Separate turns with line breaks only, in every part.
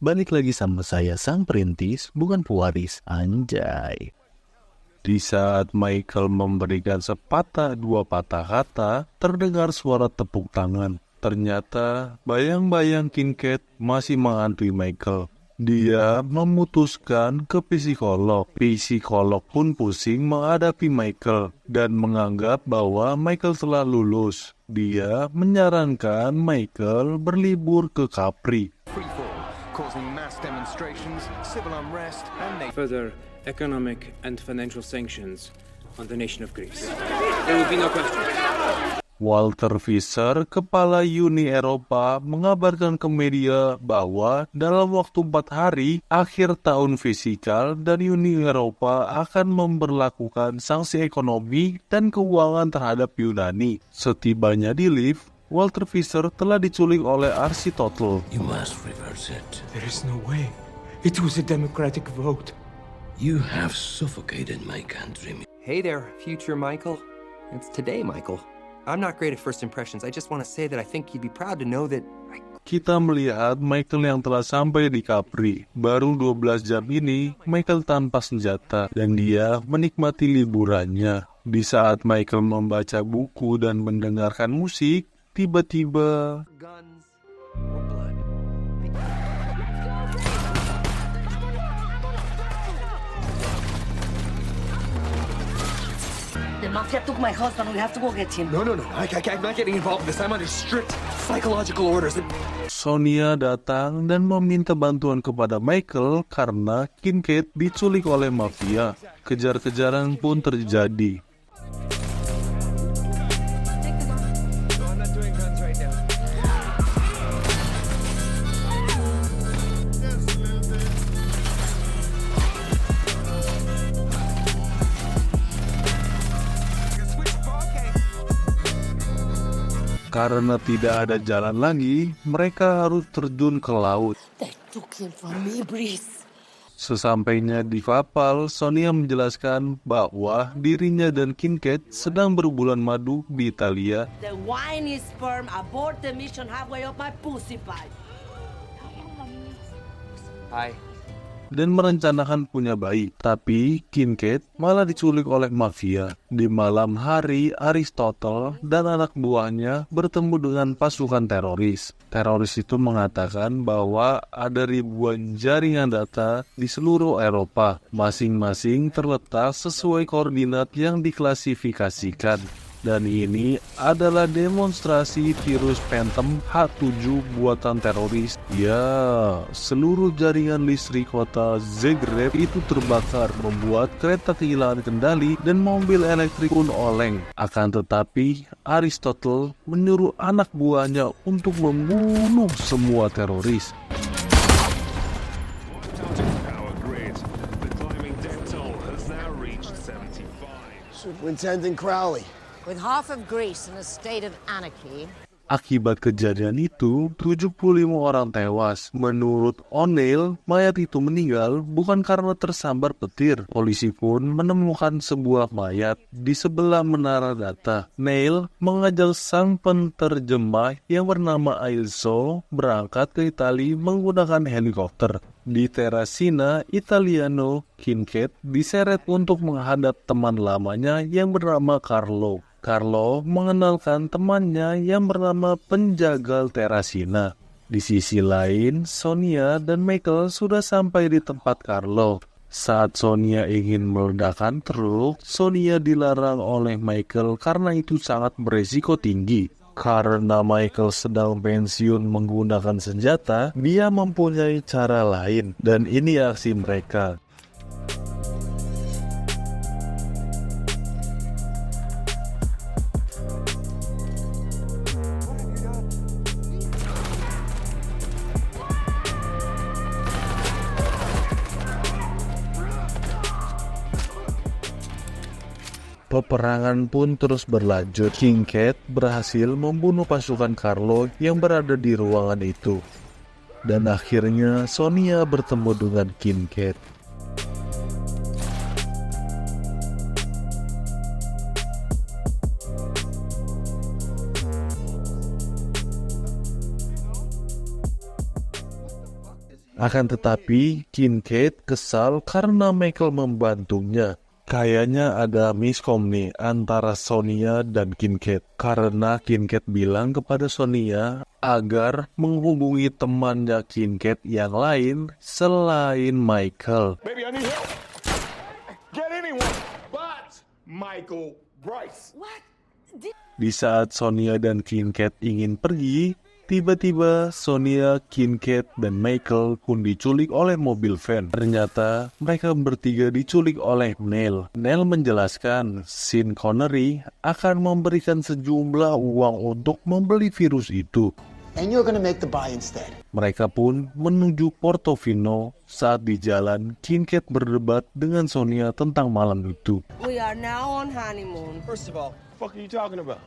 balik lagi sama saya sang perintis, bukan pewaris, anjay. Di saat Michael memberikan sepatah dua patah kata, terdengar suara tepuk tangan. Ternyata bayang-bayang Kincaid masih menghantui Michael. Dia memutuskan ke psikolog. Psikolog pun pusing menghadapi Michael dan menganggap bahwa Michael telah lulus. Dia menyarankan Michael berlibur ke Capri.
Further economic and financial sanctions on the nation of Greece. There will be no question.
Walter Fischer, kepala Uni Eropa, mengabarkan ke media bahwa dalam waktu 4 hari, akhir tahun fisikal dan Uni Eropa akan memberlakukan sanksi ekonomi dan keuangan terhadap Yunani. Setibanya di lift, Walter Fischer telah diculik oleh Aristotle.
You must reverse it.
There is no way. It was a democratic vote.
You have suffocated my country.
Hey there, future Michael. It's today, Michael. I'm not great at first impressions. I just want to say that I think you'd be proud to know that...
Kita melihat Michael yang telah sampai di Capri. Baru 12 jam ini, Michael tanpa senjata dan dia menikmati liburannya. Di saat Michael membaca buku dan mendengarkan musik, tiba-tiba...
Guns or blood.
The mafia took my husband. We have to go get him.
No. I'm not getting involved in this. I'm under strict psychological orders.
Sonia datang dan meminta bantuan kepada Michael karena Kincaid diculik oleh mafia. Kejar-kejaran pun terjadi.
I'm not doing guns right now.
Karena tidak ada jalan lagi, mereka harus terjun ke laut.
They took him from me, Brice.
Sesampainya di kapal, Sonia menjelaskan bahwa dirinya dan Kincaid sedang berbulan madu di Italia.
The whiny sperm aboard the mission halfway up my pussy pipe.
Hi.
Dan merencanakan punya bayi. Tapi Kincaid malah diculik oleh mafia. Di malam hari, Aristotle dan anak buahnya bertemu dengan pasukan teroris. Teroris itu mengatakan bahwa ada ribuan jaringan data di seluruh Eropa. Masing-masing terletak sesuai koordinat yang diklasifikasikan. Dan ini adalah demonstrasi virus Phantom H7 buatan teroris. Ya, seluruh jaringan listrik kota Zagreb itu terbakar, membuat kereta kehilangan kendali dan mobil elektrik pun oleng. Akan tetapi, Aristotle menyuruh anak buahnya untuk membunuh semua teroris.
Superintendent Crowley.
With half of Greece in a state of anarchy.
Akibat kejadian itu, 75 orang tewas. Menurut O'Neill, mayat itu meninggal bukan karena tersambar petir. Polisi pun menemukan sebuah mayat di sebelah menara data. Neil mengajak sang penterjemah yang bernama Ailso berangkat ke Italia menggunakan helikopter. Di Terracina Italiano, Kincaid diseret untuk menghadap teman lamanya yang bernama Carlo. Carlo mengenalkan temannya yang bernama penjagal Terracina. Di sisi lain, Sonia dan Michael sudah sampai di tempat Carlo. Saat Sonia ingin meledakkan truk, Sonia dilarang oleh Michael karena itu sangat beresiko tinggi. Karena Michael sedang pensiun menggunakan senjata, dia mempunyai cara lain, dan ini aksi mereka. Peperangan pun terus berlanjut. Kincaid berhasil membunuh pasukan Carlo yang berada di ruangan itu. Dan akhirnya Sonia bertemu dengan Kincaid. Akan tetapi, Kincaid kesal karena Michael membantunya. Kayaknya ada miskom nih antara Sonia dan Kincaid. Karena Kincaid bilang kepada Sonia agar menghubungi temannya Kincaid yang lain selain Michael.
Baby, I need help. Get anyone but Michael Bryce.
What?
Di saat Sonia dan Kincaid ingin pergi, tiba-tiba Sonia, Kincaid, dan Michael pun diculik oleh mobil van. Ternyata mereka bertiga diculik oleh Neil. Neil menjelaskan Sean Connery akan memberikan sejumlah uang untuk membeli virus itu.
And you're gonna make the buy instead.
Mereka pun menuju Portofino. Saat di jalan, Kincaid berdebat dengan Sonia tentang malam itu.
We are now on honeymoon.
First of all,
What the fuck are you talking about?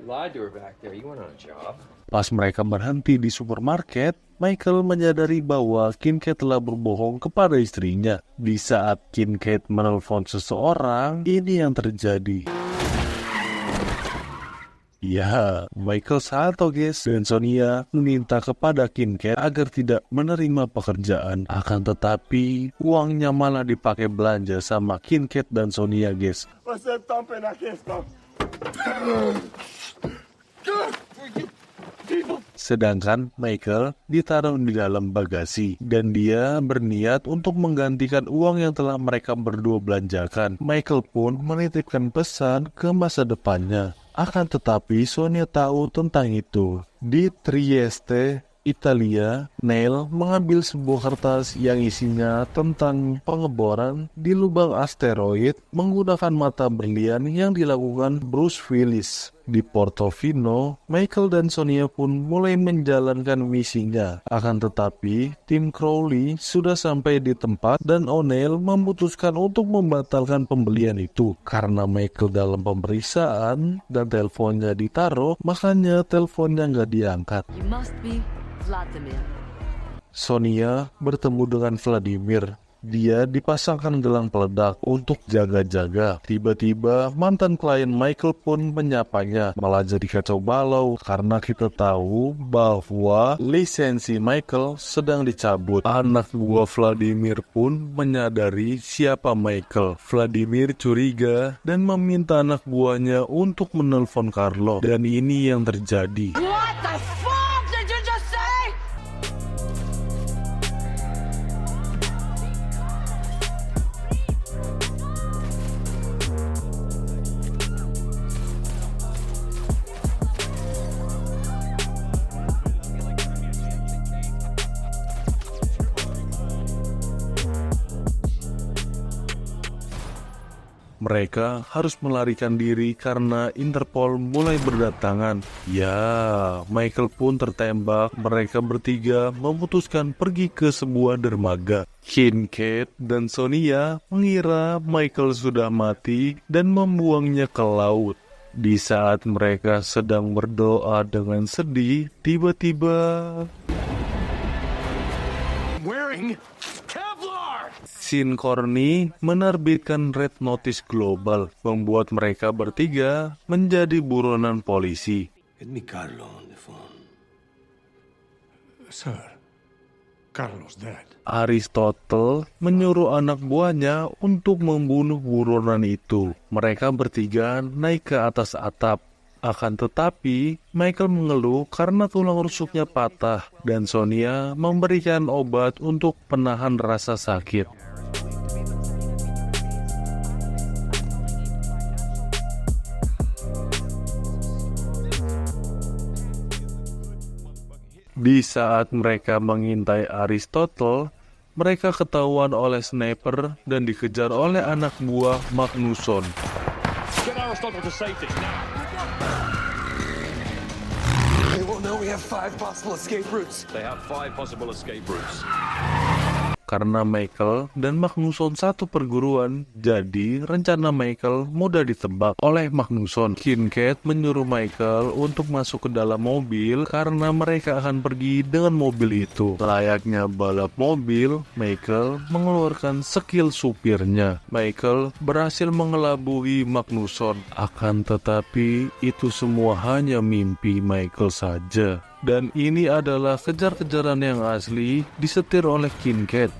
You lied to her back there. You went on a job.
Pas mereka berhenti di supermarket, Michael menyadari bahwa Kincaid telah berbohong kepada istrinya. Di saat Kincaid menelpon seseorang, ini yang terjadi. Ya, Michael salto guys, dan Sonia meminta kepada Kincaid agar tidak menerima pekerjaan. Akan tetapi, uangnya malah dipakai belanja sama Kincaid dan Sonia guys.
What's that thumping? I can't stop.
Sedangkan Michael ditaruh di dalam bagasi dan dia berniat untuk menggantikan uang yang telah mereka berdua belanjakan. Michael pun menitipkan pesan ke masa depannya. Akan tetapi Sonia tahu tentang itu. Di Trieste, Italia, Neil mengambil sebuah kertas yang isinya tentang pengeboran di lubang asteroid menggunakan mata berlian yang dilakukan Bruce Willis. Di Portofino, Michael dan Sonia pun mulai menjalankan misinya. Akan tetapi, tim Crowley sudah sampai di tempat dan O'Neill memutuskan untuk membatalkan pembelian itu. Karena Michael dalam pemeriksaan dan teleponnya ditaruh, makanya teleponnya nggak diangkat.
You must be Vladimir.
Sonia bertemu dengan Vladimir. Dia dipasangkan gelang peledak untuk jaga-jaga. Tiba-tiba mantan klien Michael pun menyapanya. Malah jadi kacau balau karena kita tahu bahwa lisensi Michael sedang dicabut. Anak buah Vladimir pun menyadari siapa Michael. Vladimir curiga dan meminta anak buahnya untuk menelpon Carlo. Dan ini yang terjadi.
What the fuck did you just say?
Mereka harus melarikan diri karena Interpol mulai berdatangan. Ya, Michael pun tertembak. Mereka bertiga memutuskan pergi ke sebuah dermaga. Kincaid dan Sonia mengira Michael sudah mati dan membuangnya ke laut. Di saat mereka sedang berdoa dengan sedih, tiba-tiba
Wearing Kevlar!
Sean Connery menerbitkan Red Notice Global, membuat mereka bertiga menjadi buronan polisi.
Get me Carlo on the phone.
Sir, Carlos dead.
Aristotle menyuruh anak buahnya untuk membunuh buronan itu. Mereka bertiga naik ke atas atap. Akan tetapi, Michael mengeluh karena tulang rusuknya patah dan Sonia memberikan obat untuk penahan rasa sakit. Di saat mereka mengintai Aristotle, mereka ketahuan oleh sniper dan dikejar oleh anak buah Magnusson.
Get Aristotle to safety now.
they won't know we have 5 possible escape routes.
They have 5 possible escape routes.
Karena Michael dan Magnusson satu perguruan, jadi rencana Michael mudah ditebak oleh Magnusson. Kincaid menyuruh Michael untuk masuk ke dalam mobil karena mereka akan pergi dengan mobil itu. Layaknya balap mobil, Michael mengeluarkan skill supirnya. Michael berhasil mengelabui Magnusson. Akan tetapi, itu semua hanya mimpi Michael saja. Dan ini adalah kejar-kejaran yang asli disetir oleh Kincaid.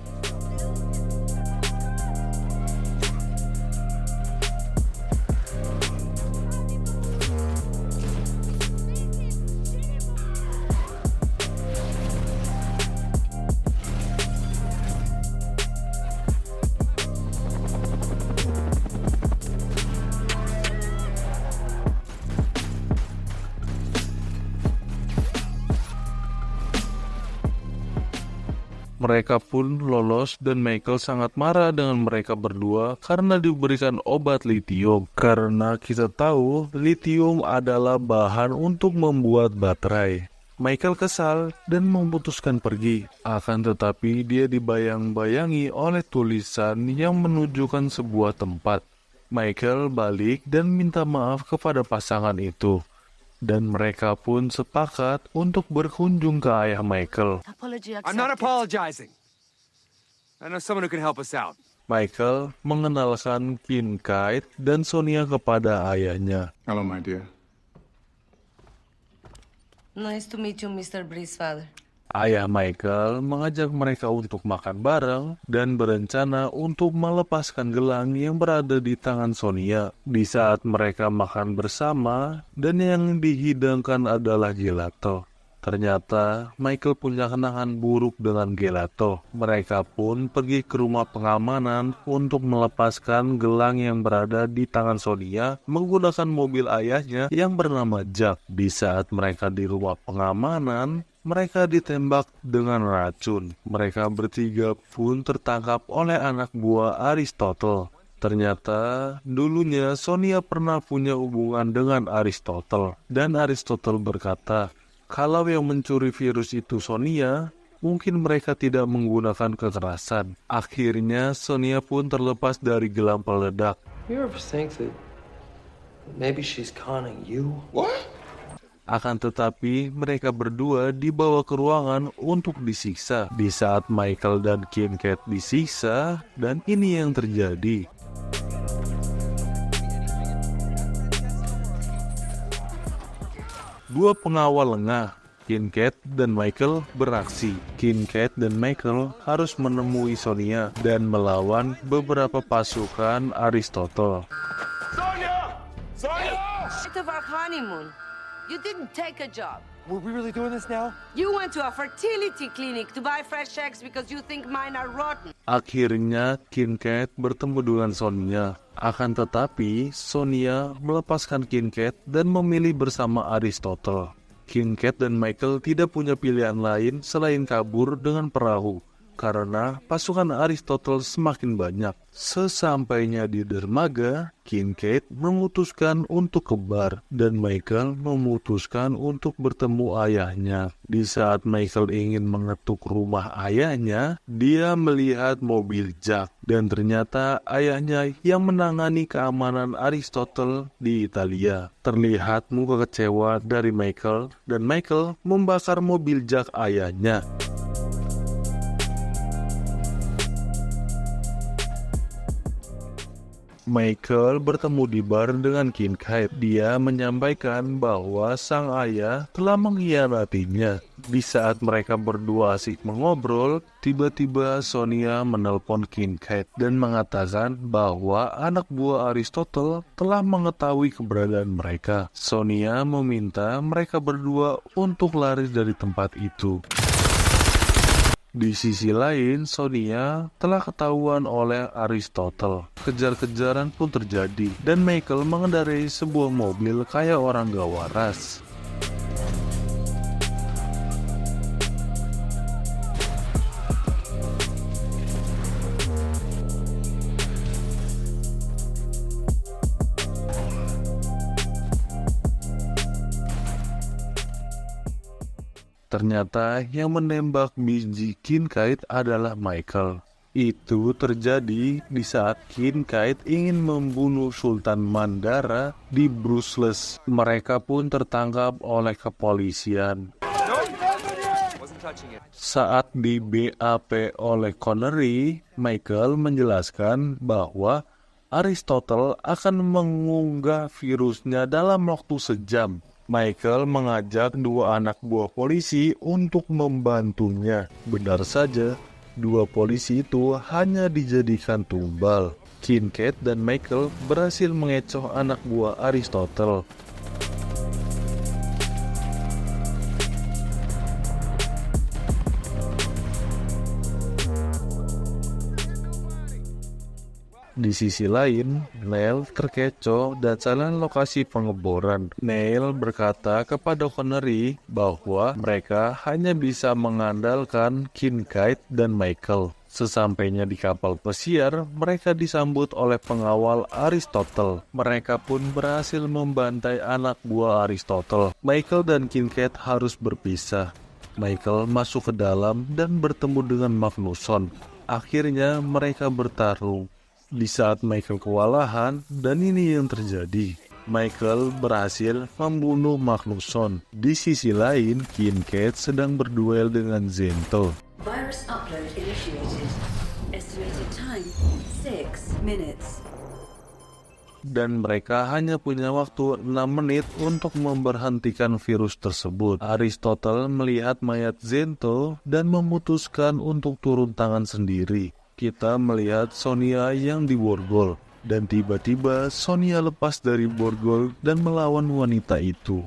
Mereka pun lolos dan Michael sangat marah dengan mereka berdua karena diberikan obat litium. Karena kita tahu litium adalah bahan untuk membuat baterai. Michael kesal dan memutuskan pergi. Akan tetapi dia dibayang-bayangi oleh tulisan yang menunjukkan sebuah tempat. Michael balik dan minta maaf kepada pasangan itu. Dan mereka pun sepakat untuk berkunjung ke ayah Michael.
I'm not apologizing. I know someone who can help us out.
Michael mengenalkan Kincaid dan Sonia kepada ayahnya.
Hello, my dear.
Nice to meet you, Mr. Bree's father.
Ayah Michael mengajak mereka untuk makan bareng dan berencana untuk melepaskan gelang yang berada di tangan Sonia. Di saat mereka makan bersama dan yang dihidangkan adalah gelato. Ternyata Michael punya kenangan buruk dengan gelato. Mereka pun pergi ke rumah pengamanan untuk melepaskan gelang yang berada di tangan Sonia menggunakan mobil ayahnya yang bernama Jack. Di saat mereka di rumah pengamanan, mereka ditembak dengan racun. Mereka bertiga pun tertangkap oleh anak buah Aristotle. Ternyata dulunya Sonia pernah punya hubungan dengan Aristotle. Dan Aristotle berkata, kalau yang mencuri virus itu Sonia, mungkin mereka tidak menggunakan kekerasan. Akhirnya Sonia pun terlepas dari gelang peledak.
You ever think that maybe she's conning you?
What?
Akan tetapi mereka berdua dibawa ke ruangan untuk disiksa. Di saat Michael dan Kincaid disiksa, dan ini yang terjadi. Dua pengawal lengah, Kincaid dan Michael beraksi. Kincaid dan Michael harus menemui Sonia dan melawan beberapa pasukan Aristotle.
Sonia! Sonia!
Shit of our honeymoon. You didn't take a job.
Were we really doing this now?
You went to a fertility clinic to buy fresh eggs because you think mine are rotten.
Akhirnya Kincaid bertemu dengan Sonia. Akan tetapi Sonia melepaskan Kincaid dan memilih bersama Aristotle. Kincaid dan Michael tidak punya pilihan lain selain kabur dengan perahu. Karena pasukan Aristotle semakin banyak. Sesampainya di dermaga, Kincaid memutuskan untuk ke bar dan Michael memutuskan untuk bertemu ayahnya. Di saat Michael ingin mengetuk rumah ayahnya, dia melihat mobil Jack dan ternyata ayahnya yang menangani keamanan Aristotle di Italia. Terlihat muka kecewa dari Michael dan Michael membakar mobil Jack ayahnya. Michael bertemu di bar dengan Kincaid. Dia menyampaikan bahwa sang ayah telah mengkhianatinya. Di saat mereka berdua asik mengobrol, tiba-tiba Sonia menelpon Kincaid dan mengatakan bahwa anak buah Aristotle telah mengetahui keberadaan mereka. Sonia meminta mereka berdua untuk lari dari tempat itu. Di sisi lain, Sonia telah ketahuan oleh Aristotle. Kejar-kejaran pun terjadi, dan Michael mengendarai sebuah mobil kayak orang gak waras. Ternyata yang menembak biji Kincaid adalah Michael. Itu terjadi di saat Kincaid ingin membunuh Sultan Mandara di Brussels. Mereka pun tertangkap oleh kepolisian. Saat di BAP oleh Connery, Michael menjelaskan bahwa Aristotle akan mengunggah virusnya dalam waktu sejam. Michael mengajak dua anak buah polisi untuk membantunya. Benar saja, dua polisi itu hanya dijadikan tumbal. Kincaid dan Michael berhasil mengecoh anak buah Aristotle. Di sisi lain, Neil terkecoh dan salah lokasi pengeboran. Neil berkata kepada Connery bahwa mereka hanya bisa mengandalkan Kincaid dan Michael. Sesampainya di kapal pesiar, mereka disambut oleh pengawal Aristotle. Mereka pun berhasil membantai anak buah Aristotle. Michael dan Kincaid harus berpisah. Michael masuk ke dalam dan bertemu dengan Magnusson. Akhirnya mereka bertarung. Di saat Michael kewalahan, dan ini yang terjadi. Michael berhasil membunuh Magnusson. Di sisi lain, Kincaid sedang berduel dengan Zento.
Virus upload initiated. Estimated time 6 minutes.
Dan mereka hanya punya waktu 6 menit untuk memberhentikan virus tersebut. Aristotle melihat mayat Zento dan memutuskan untuk turun tangan sendiri. Kita melihat Sonia yang diborgol, dan tiba-tiba Sonia lepas dari borgol dan melawan wanita itu.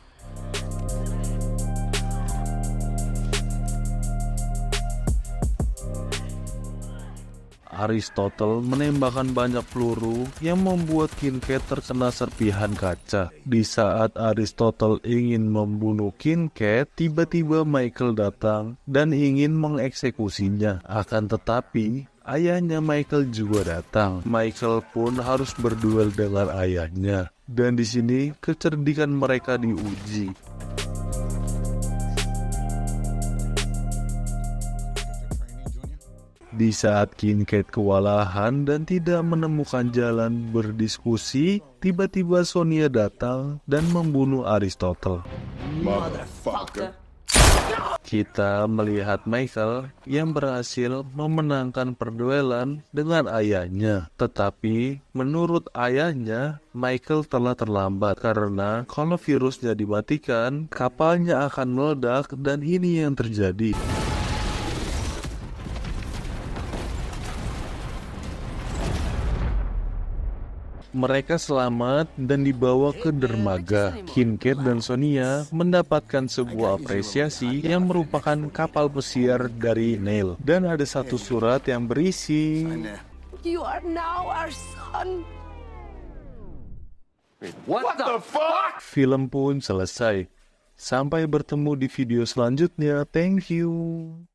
Aristotle menembakkan banyak peluru yang membuat Kincaid terkena serpihan kaca. Di saat Aristotle ingin membunuh Kincaid, tiba-tiba Michael datang dan ingin mengeksekusinya. Akan tetapi, ayahnya Michael juga datang. Michael pun harus berduel dengan ayahnya. Dan di sini kecerdikan mereka diuji. Di saat Kincaid kewalahan dan tidak menemukan jalan berdiskusi, tiba-tiba Sonia datang dan membunuh Aristotle.
Motherfucker.
Kita melihat Michael yang berhasil memenangkan perduelan dengan ayahnya. Tetapi menurut ayahnya, Michael telah terlambat karena kalau virusnya dimatikan, kapalnya akan meledak dan ini yang terjadi. Mereka selamat dan dibawa ke dermaga. Kincaid dan Sonia mendapatkan sebuah apresiasi yang merupakan kapal pesiar dari Neil. Dan ada satu surat yang berisi,
You are now our son.
What the fuck?
film pun selesai. Sampai bertemu di video selanjutnya. Thank you.